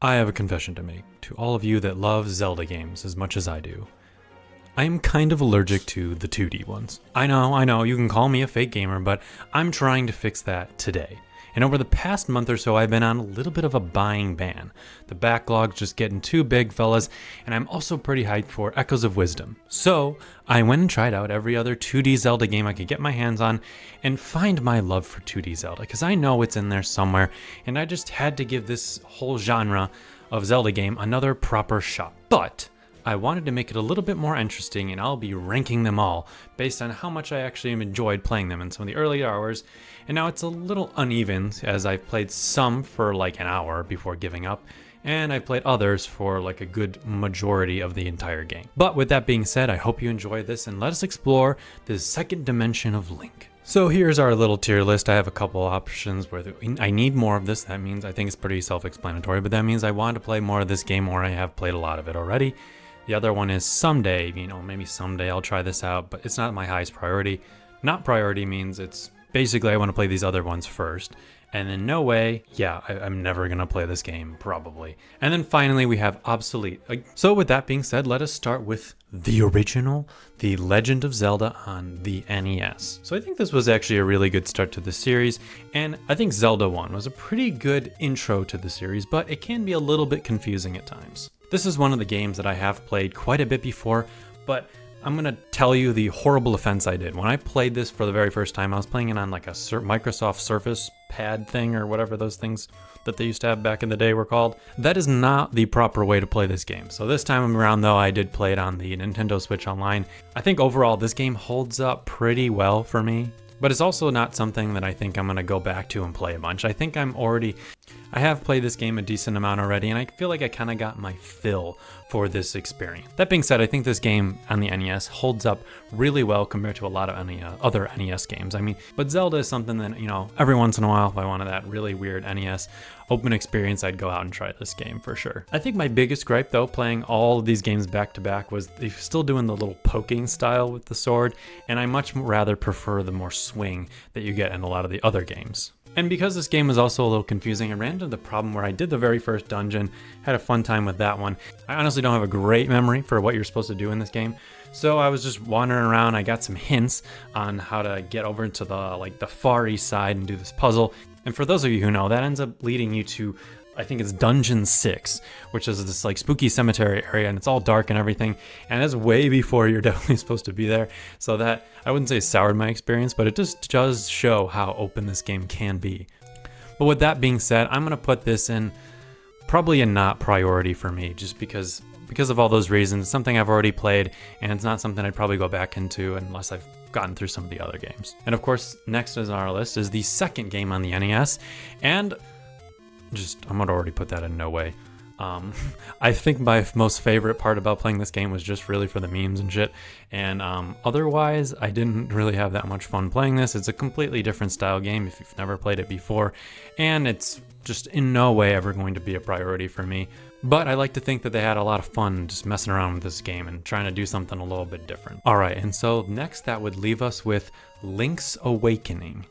I have a confession to make to all of you that love Zelda games as much as I do. I am kind of allergic to the 2D ones. I know, you can call me a fake gamer, but I'm trying to fix that today. And over the past month or so, I've been on a little bit of a buying ban. The backlog's just getting too big, fellas, and I'm also pretty hyped for Echoes of Wisdom. So I went and tried out every other 2D Zelda game I could get my hands on and find my love for 2D Zelda, because I know it's in there somewhere, and I just had to give this whole genre of Zelda game another proper shot. But I wanted to make it a little bit more interesting, and I'll be ranking them all based on how much I actually enjoyed playing them in some of the early hours. And now it's a little uneven, as I've played some for like an hour before giving up, and I've played others for like a good majority of the entire game. But with that being said, I hope you enjoy this, and let us explore the second dimension of Link. So here's our little tier list. I have a couple options where I need more of this. That means I think it's pretty self-explanatory, but that means I want to play more of this game, or I have played a lot of it already. The other one is someday, maybe someday I'll try this out, but it's not my highest priority. Not priority means it's basically I want to play these other ones first. And in no way, I'm never going to play this game, probably. And then finally we have Obsolete. So with that being said, let us start with the original, The Legend of Zelda on the NES. So I think this was actually a really good start to the series, and I think Zelda 1 was a pretty good intro to the series, but it can be a little bit confusing at times. This is one of the games that I have played quite a bit before, but I'm going to tell you the horrible offense I did. When I played this for the very first time, I was playing it on like a Microsoft Surface pad thing, or whatever those things that they used to have back in the day were called. That is not the proper way to play this game. So this time around though, I did play it on the Nintendo Switch Online. I think overall this game holds up pretty well for me, but it's also not something that I think I'm going to go back to and play a bunch. I think I have played this game a decent amount already, and I feel like I kind of got my fill for this experience. That being said, I think this game on the NES holds up really well compared to a lot of other NES games. But Zelda is something that, every once in a while, if I wanted that really weird NES open experience, I'd go out and try this game for sure. I think my biggest gripe though, playing all of these games back to back, was they're still doing the little poking style with the sword, and I much rather prefer the more swing that you get in a lot of the other games. And because this game was also a little confusing, I ran into the problem where I did the very first dungeon, had a fun time with that one. I honestly don't have a great memory for what you're supposed to do in this game, so I was just wandering around. I got some hints on how to get over to the far east side and do this puzzle. And for those of you who know, that ends up leading you to, I think it's Dungeon 6, which is this spooky cemetery area, and it's all dark and everything, and it's way before you're definitely supposed to be there. So that, I wouldn't say soured my experience, but it just does show how open this game can be. But with that being said, I'm going to put this in probably a not priority for me, just because of all those reasons. It's something I've already played, and it's not something I'd probably go back into unless I've gotten through some of the other games. And of course, next on our list is the second game on the NES, and I'm gonna already put that in no way. I think my most favorite part about playing this game was just really for the memes and shit, and otherwise I didn't really have that much fun playing this. It's a completely different style game if you've never played it before, and it's just in no way ever going to be a priority for me. But I like to think that they had a lot of fun just messing around with this game and trying to do something a little bit different. Alright, and so next that would leave us with Link's Awakening.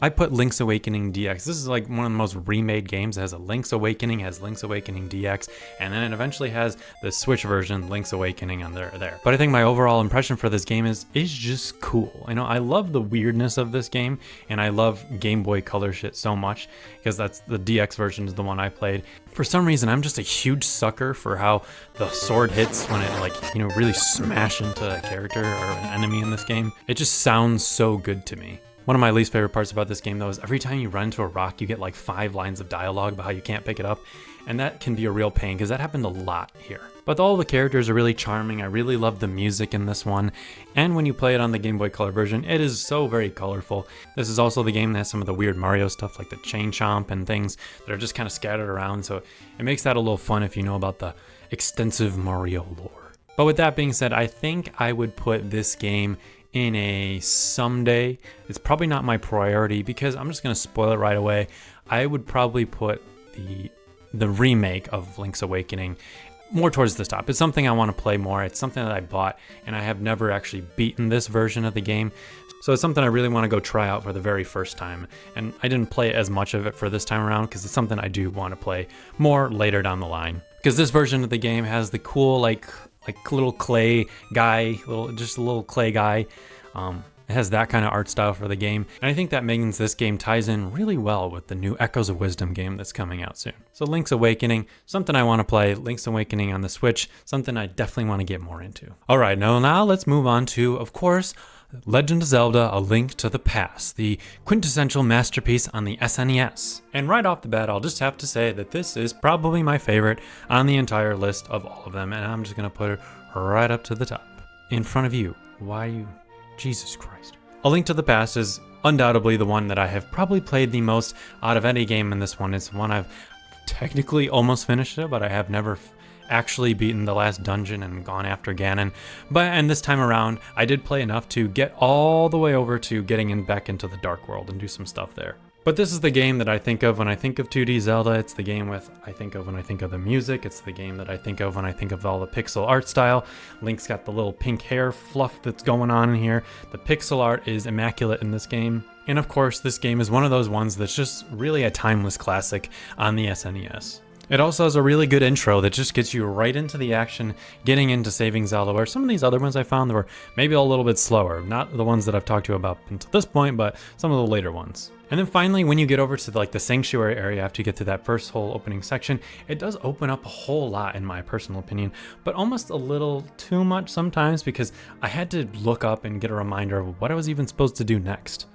I put Link's Awakening DX. This is like one of the most remade games. It has a Link's Awakening, has Link's Awakening DX, and then it eventually has the Switch version, Link's Awakening, on there. But I think my overall impression for this game is just cool. I love the weirdness of this game, and I love Game Boy Color shit so much, because that's the DX version is the one I played. For some reason, I'm just a huge sucker for how the sword hits when it really smash into a character or an enemy in this game. It just sounds so good to me. One of my least favorite parts about this game though is every time you run into a rock, you get like 5 lines of dialogue about how you can't pick it up, and that can be a real pain because that happened a lot here. But all the characters are really charming. I really love the music in this one, and when you play it on the Game Boy Color version, it is so very colorful. This is also the game that has some of the weird Mario stuff like the chain chomp and things that are just kind of scattered around, so it makes that a little fun if you know about the extensive Mario lore. But with that being said, I think I would put this game in a someday. It's probably not my priority because I'm just going to spoil it right away. I would probably put the remake of Link's Awakening more towards the top. It's something I want to play more. It's something that I bought, and I have never actually beaten this version of the game. So it's something I really want to go try out for the very first time. And I didn't play as much of it for this time around because it's something I do want to play more later down the line. Because this version of the game has the cool like little clay guy, just a little clay guy. It has that kind of art style for the game, and I think that means this game ties in really well with the new Echoes of Wisdom game that's coming out soon. So Link's Awakening, something I want to play. Link's Awakening on the Switch, something I definitely want to get more into. All right, now let's move on to, of course, Legend of Zelda: A Link to the Past, the quintessential masterpiece on the SNES. And right off the bat, I'll just have to say that this is probably my favorite on the entire list of all of them, and I'm just gonna put it right up to the top. In front of you. Why you... Jesus Christ. A Link to the Past is undoubtedly the one that I have probably played the most out of any game in this one. It's one I've technically almost finished it, but I have never actually beaten the last dungeon and gone after Ganon. And this time around, I did play enough to get all the way over to getting back into the Dark World and do some stuff there. But this is the game that I think of when I think of 2D Zelda. It's the game I think of when I think of the music. It's the game that I think of when I think of all the pixel art style. Link's got the little pink hair fluff that's going on in here. The pixel art is immaculate in this game. And of course, this game is one of those ones that's just really a timeless classic on the SNES. It also has a really good intro that just gets you right into the action, getting into saving Zelda, where some of these other ones I found were maybe a little bit slower. Not the ones that I've talked to you about until this point, but some of the later ones. And then finally, when you get over to the sanctuary area after you get to that first whole opening section, it does open up a whole lot in my personal opinion, but almost a little too much sometimes because I had to look up and get a reminder of what I was even supposed to do next.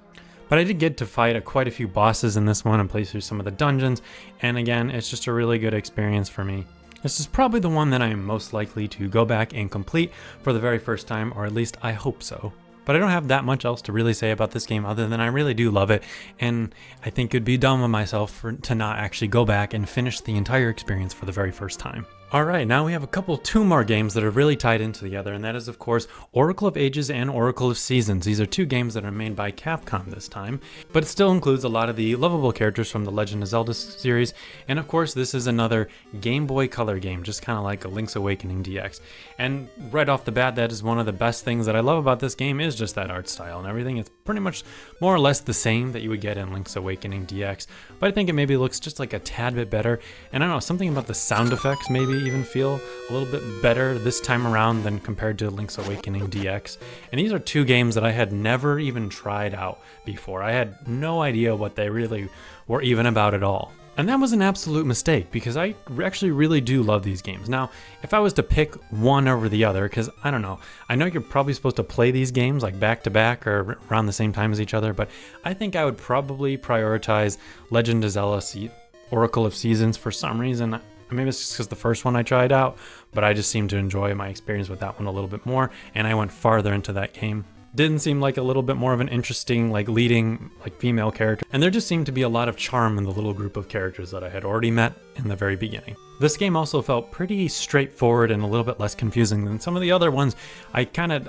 But I did get to fight quite a few bosses in this one and play through some of the dungeons, and again, it's just a really good experience for me. This is probably the one that I am most likely to go back and complete for the very first time, or at least I hope so. But I don't have that much else to really say about this game other than I really do love it, and I think it'd be dumb of myself to not actually go back and finish the entire experience for the very first time. Alright, now we have two more games that are really tied in together, and that is of course Oracle of Ages and Oracle of Seasons. These are two games that are made by Capcom this time, but it still includes a lot of the lovable characters from the Legend of Zelda series, and of course this is another Game Boy Color game, just kind of like a Link's Awakening DX. And right off the bat, that is one of the best things that I love about this game is just that art style and everything. It's pretty much more or less the same that you would get in Link's Awakening DX, but I think it maybe looks just like a tad bit better, and I don't know, something about the sound effects maybe even feel a little bit better this time around than compared to Link's Awakening DX. And these are two games that I had never even tried out before. I had no idea what they really were even about at all. And that was an absolute mistake because I actually really do love these games. Now, if I was to pick one over the other, because I don't know, I know you're probably supposed to play these games like back to back or around the same time as each other, but I think I would probably prioritize Legend of Zelda Oracle of Seasons for some reason. Maybe it's just because the first one I tried out, but I just seemed to enjoy my experience with that one a little bit more, and I went farther into that game. Didn't seem like a little bit more of an interesting, leading, female character, and there just seemed to be a lot of charm in the little group of characters that I had already met in the very beginning. This game also felt pretty straightforward and a little bit less confusing than some of the other ones. I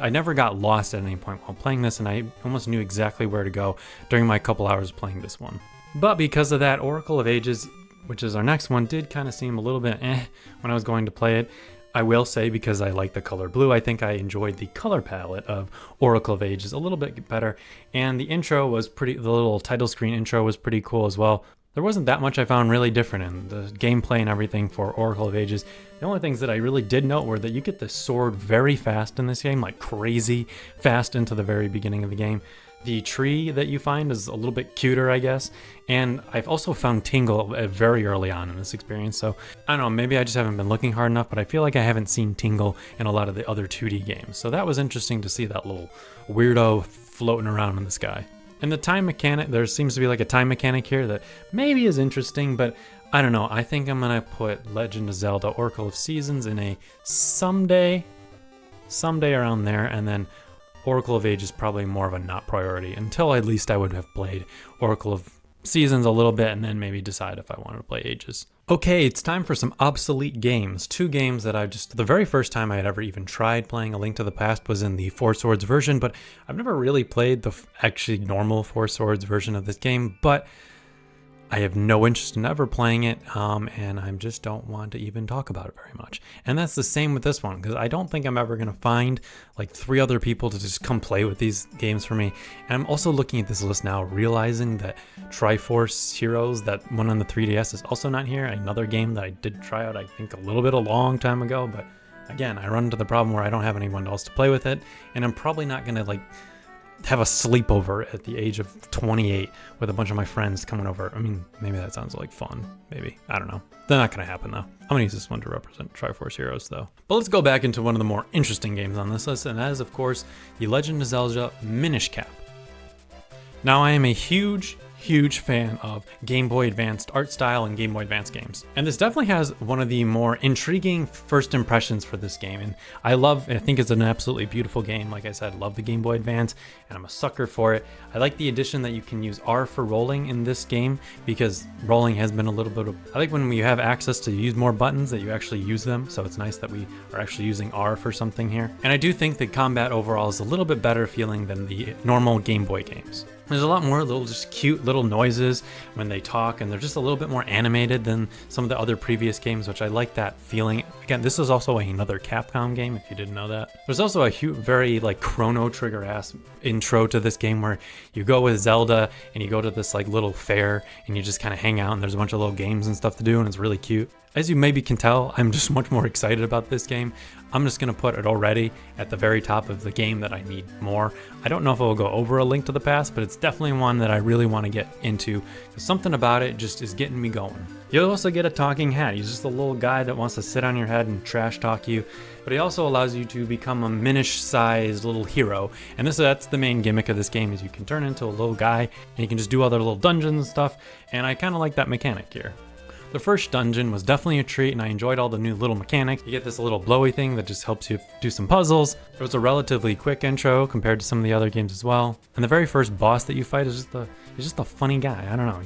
never got lost at any point while playing this, and I almost knew exactly where to go during my couple hours playing this one. But because of that, Oracle of Ages, which is our next one, did kind of seem a little bit when I was going to play it. I will say, because I like the color blue, I think I enjoyed the color palette of Oracle of Ages a little bit better, and the intro was the little title screen intro was pretty cool as well. There wasn't that much I found really different in the gameplay and everything for Oracle of Ages. The only things that I really did note were that you get the sword very fast in this game, like crazy fast into the very beginning of the game. The tree that you find is a little bit cuter, I guess, and I've also found Tingle very early on in this experience, so I don't know, maybe I just haven't been looking hard enough, but I feel like I haven't seen Tingle in a lot of the other 2D games, so that was interesting to see that little weirdo floating around in the sky. And the time mechanic, there seems to be a time mechanic here that maybe is interesting, but I don't know, I think I'm gonna put Legend of Zelda Oracle of Seasons in a someday around there, and then Oracle of Ages is probably more of a not priority until at least I would have played Oracle of Seasons a little bit and then maybe decide if I wanted to play Ages. Okay, it's time for some Obsolete Games. Two games that the very first time I had ever even tried playing A Link to the Past was in the Four Swords version, but I've never really played the actually normal Four Swords version of this game, but I have no interest in ever playing it, and I just don't want to even talk about it very much. And that's the same with this one, because I don't think I'm ever going to find like 3 other people to just come play with these games for me. And I'm also looking at this list now, realizing that Triforce Heroes, that one on the 3DS, is also not here. Another game that I did try out, I think, a long time ago, but again, I run into the problem where I don't have anyone else to play with it, and I'm probably not going to like have a sleepover at the age of 28 with a bunch of my friends coming over. I mean, maybe that sounds like fun. Maybe. I don't know. They're not going to happen, though. I'm going to use this one to represent Triforce Heroes, though. But let's go back into one of the more interesting games on this list, and that is, of course, the Legend of Zelda Minish Cap. Now, I am a huge fan of Game Boy Advanced art style and Game Boy Advance games. And this definitely has one of the more intriguing first impressions for this game. And I think it's an absolutely beautiful game. Like I said, I love the Game Boy Advance and I'm a sucker for it. I like the addition that you can use R for rolling in this game, because rolling has been a little bit of, I like when you have access to use more buttons that you actually use them. So it's nice that we are actually using R for something here. And I do think the combat overall is a little bit better feeling than the normal Game Boy games. There's a lot more little just cute little noises when they talk, and they're just a little bit more animated than some of the other previous games, which I like that feeling. Again, this is also another Capcom game, if you didn't know that. There's also a very like Chrono Trigger-ass intro to this game where you go with Zelda and you go to this like little fair and you just kind of hang out, and there's a bunch of little games and stuff to do, and it's really cute. As you maybe can tell, I'm just much more excited about this game. I'm just going to put it already at the very top of the game that I need more. I don't know if it will go over A Link to the Past, but it's definitely one that I really want to get into, because something about it just is getting me going. You'll also get a talking hat. He's just a little guy that wants to sit on your head and trash talk you, but he also allows you to become a Minish-sized little hero. And that's the main gimmick of this game, is you can turn into a little guy and you can just do other little dungeons and stuff, and I kind of like that mechanic here. The first dungeon was definitely a treat, and I enjoyed all the new little mechanics. You get this little blowy thing that just helps you do some puzzles. It was a relatively quick intro compared to some of the other games as well. And the very first boss that you fight is just a funny guy. I don't know.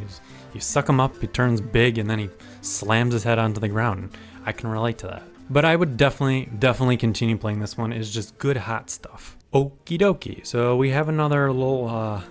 You suck him up, he turns big, and then he slams his head onto the ground. I can relate to that. But I would definitely continue playing this one. It's just good hot stuff. Okie dokie. So we have another little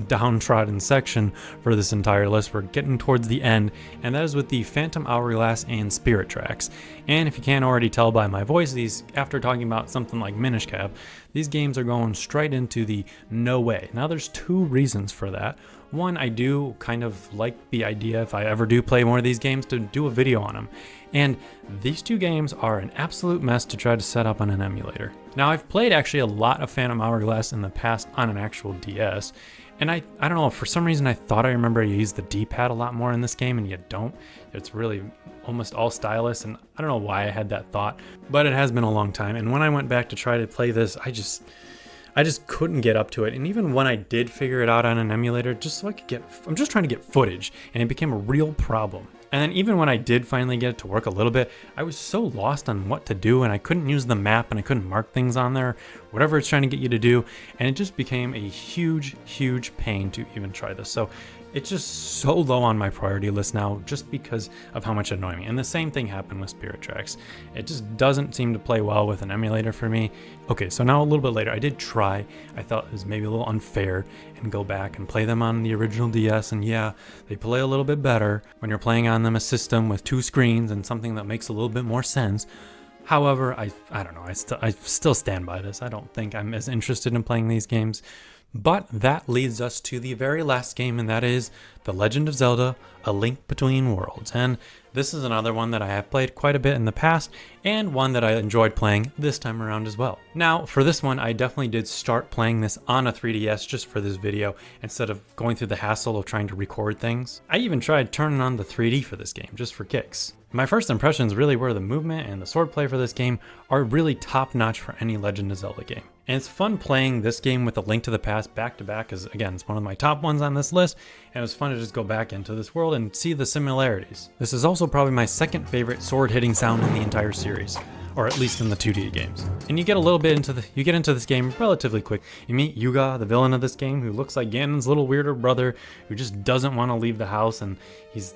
downtrodden section for this entire list. We're getting towards the end, and that is with the Phantom Hourglass and Spirit Tracks. And if you can't already tell by my voice, after talking about something like Minish Cap, these games are going straight into the no way. Now there's 2 reasons for that. One, I do kind of like the idea, if I ever do play more of these games, to do a video on them. And these 2 games are an absolute mess to try to set up on an emulator. Now, I've played actually a lot of Phantom Hourglass in the past on an actual DS, and I don't know, for some reason I thought I remember you use the D-pad a lot more in this game, and you don't. It's really almost all stylus, and I don't know why I had that thought, but it has been a long time. And when I went back to try to play this, I just couldn't get up to it. And even when I did figure it out on an emulator, just so I'm just trying to get footage, and it became a real problem. And then even when I did finally get it to work a little bit, I was so lost on what to do, and I couldn't use the map, and I couldn't mark things on there, whatever it's trying to get you to do, and it just became a huge pain to even try this. So it's just so low on my priority list now, just because of how much it annoyed me. And the same thing happened with Spirit Tracks. It just doesn't seem to play well with an emulator for me. Okay, so now a little bit later, I did try. I thought it was maybe a little unfair, and go back and play them on the original DS, and yeah, they play a little bit better when you're playing on them a system with 2 screens and something that makes a little bit more sense. However, I don't know, I still stand by this. I don't think I'm as interested in playing these games. But that leads us to the very last game, and that is The Legend of Zelda, A Link Between Worlds. And this is another one that I have played quite a bit in the past, and one that I enjoyed playing this time around as well. Now, for this one, I definitely did start playing this on a 3DS just for this video, instead of going through the hassle of trying to record things. I even tried turning on the 3D for this game, just for kicks. My first impressions really were the movement and the swordplay for this game are really top-notch for any Legend of Zelda game. And it's fun playing this game with A Link to the Past back to back, because again, it's one of my top ones on this list, and it was fun to just go back into this world and see the similarities. This is also probably my second favorite sword hitting sound in the entire series, or at least in the 2D games. And you get a little bit into this game relatively quick. You meet Yuga, the villain of this game, who looks like Ganon's little weirder brother, who just doesn't want to leave the house, and he's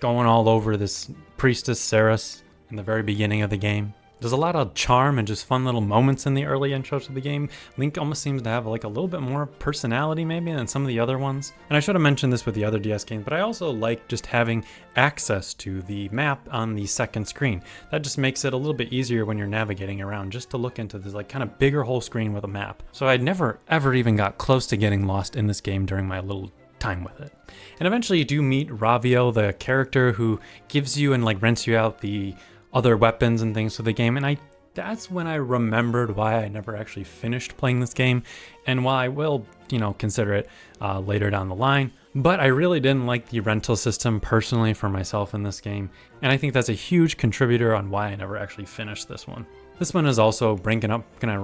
going all over this priestess Saris in the very beginning of the game. There's a lot of charm and just fun little moments in the early intro to the game. Link almost seems to have like a little bit more personality maybe than some of the other ones. And I should have mentioned this with the other DS games, but I also like just having access to the map on the second screen. That just makes it a little bit easier when you're navigating around, just to look into this like kind of bigger whole screen with a map. So I never ever even got close to getting lost in this game during my little time with it. And eventually you do meet Ravio, the character who gives you and like rents you out the other weapons and things for the game, and that's when I remembered why I never actually finished playing this game, and while I will, consider it later down the line. But I really didn't like the rental system personally for myself in this game, and I think that's a huge contributor on why I never actually finished this one. This one is also gonna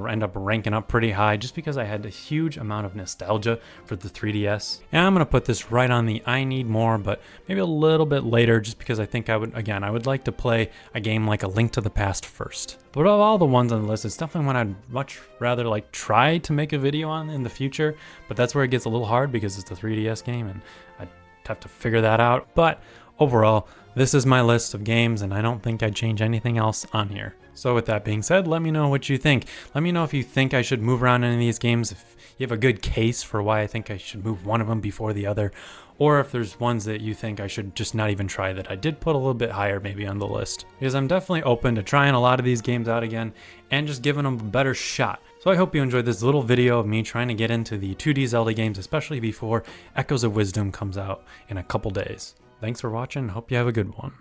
end up ranking up pretty high just because I had a huge amount of nostalgia for the 3DS. And I'm gonna put this right on the I need more, but maybe a little bit later, just because I think I would like to play a game like A Link to the Past first. But of all the ones on the list, it's definitely one I'd much rather like try to make a video on in the future, but that's where it gets a little hard because it's a 3DS game and I'd have to figure that out. But overall, this is my list of games, and I don't think I'd change anything else on here. So with that being said, let me know what you think. Let me know if you think I should move around any of these games, if you have a good case for why I think I should move one of them before the other, or if there's ones that you think I should just not even try that I did put a little bit higher maybe on the list. Because I'm definitely open to trying a lot of these games out again and just giving them a better shot. So I hope you enjoyed this little video of me trying to get into the 2D Zelda games, especially before Echoes of Wisdom comes out in a couple days. Thanks for watching. Hope you have a good one.